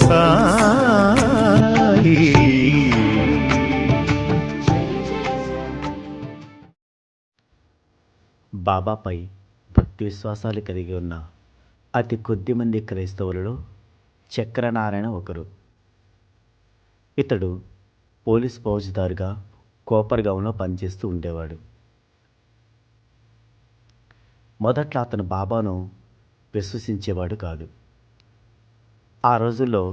సాయి. బాబాపై భక్తి విశ్వాసాలు కలిగి ఉన్న అతి కొద్ది మంది క్రైస్తవులలో చక్రనారాయణ ఒకరు. ఇతడు పోలీస్ ఫౌజ్దారుగా కోపర్గాంలో పనిచేస్తూ ఉండేవాడు. మొదట్లో అతను బాబాను విశ్వసించేవాడు కాదు. ఆ రోజుల్లో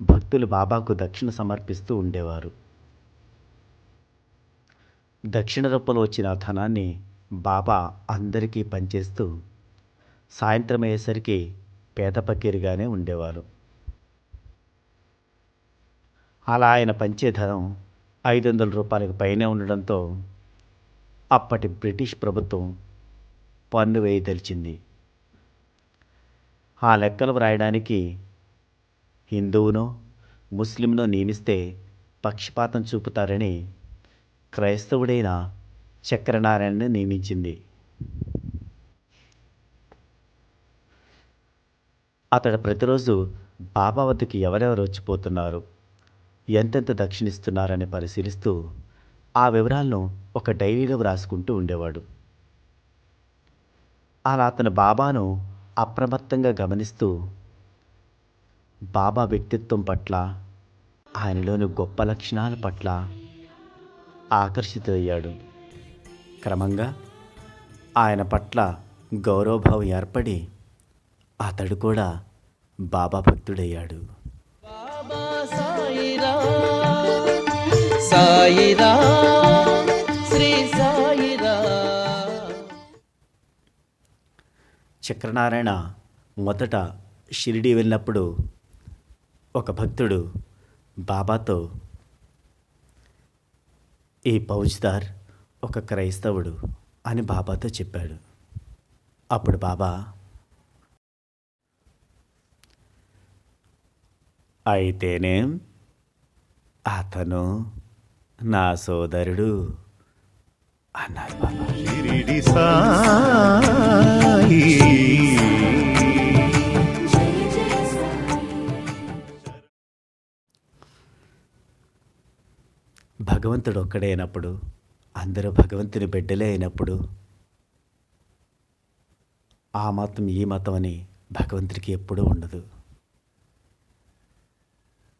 భక్తులు బాబాకు దక్షిణ సమర్పిస్తూ ఉండేవారు. దక్షిణ రూపంలో వచ్చిన ధనాన్ని బాబా అందరికీ పంచేస్తూ సాయంత్రం అయ్యేసరికి పేద పకీరుగానే ఉండేవారు. అలా ఆయన పంచే ధనం 500 రూపాయలకు పైనే ఉండడంతో అప్పటి బ్రిటిష్ ప్రభుత్వం పన్ను వేయదలిచింది. ఆ లెక్కలు వ్రాయడానికి హిందువునో ముస్లింనో నియమిస్తే పక్షపాతం చూపుతారని క్రైస్తవుడైన చక్రనారాయణను నియమించింది. అతడు ప్రతిరోజు బాబా వద్దకు ఎవరెవరు వచ్చిపోతున్నారు, ఎంతెంత దక్షిణిస్తున్నారని పరిశీలిస్తూ ఆ వివరాలను ఒక డైరీలో వ్రాసుకుంటూ ఉండేవాడు. అలా అతను బాబాను అప్రమత్తంగా గమనిస్తూ బాబా వ్యక్తిత్వం పట్ల, ఆయనలోని గొప్ప లక్షణాల పట్ల ఆకర్షితుడయ్యాడు. క్రమంగా ఆయన పట్ల గౌరవభావం ఏర్పడి అతడు కూడా బాబా భక్తుడయ్యాడు. బాబా సాయిరామ్, సాయిరామ్, శ్రీ సాయిరామ్. చక్రనారాయణ మొదట షిరిడి వెళ్ళినప్పుడు ఒక భక్తుడు బాబాతో, ఈ ఫౌజ్దార్ ఒక క్రైస్తవుడు అని బాబాతో చెప్పాడు. అప్పుడు బాబా, అయితేనేం, అతను నా సోదరుడు అన్నారు బాబా. షిరిడి సాయి. భగవంతుడు ఒక్కడే అయినప్పుడు, అందరూ భగవంతుని బిడ్డలే అయినప్పుడు ఆ మతం ఈ మతం అని భగవంతుడికి ఎప్పుడూ ఉండదు.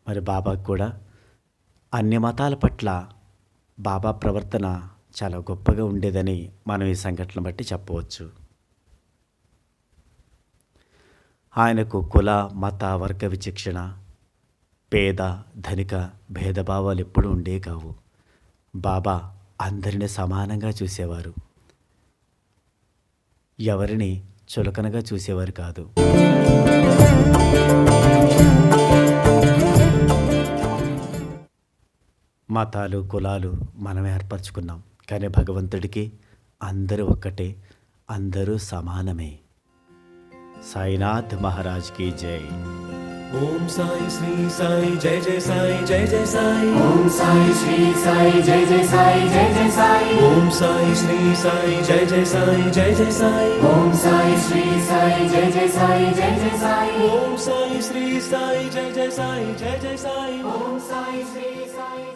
మరి బాబాకు కూడా అన్ని మతాల పట్ల బాబా ప్రవర్తన చాలా గొప్పగా ఉండేదని మనం ఈ సంఘటన బట్టి చెప్పవచ్చు. ఆయనకు కుల మత వర్గ విచక్షణ, పేద ధనిక భేదభావాలు ఎప్పుడూ ఉండే కావు. బాబా అందరినీ సమానంగా చూసేవారు, ఎవరిని చులకనగా చూసేవారు కాదు. మతాలు కులాలు మనం ఏర్పరచుకున్నాం, కానీ భగవంతుడికి అందరూ ఒక్కటే, అందరూ సమానమే. సాయినాథ్ మహారాజ్ की जय. ओम साई श्री साई जय जय साई जय जय साई. ओम साई श्री साई जय जय साई जय जय साई. ओम साई श्री साई जय जय साई जय जय साई. ओम साई श्री साई जय जय साई जय जय साई. ओम साई श्री साई जय जय साई जय जय साई. ओम साई श्री साई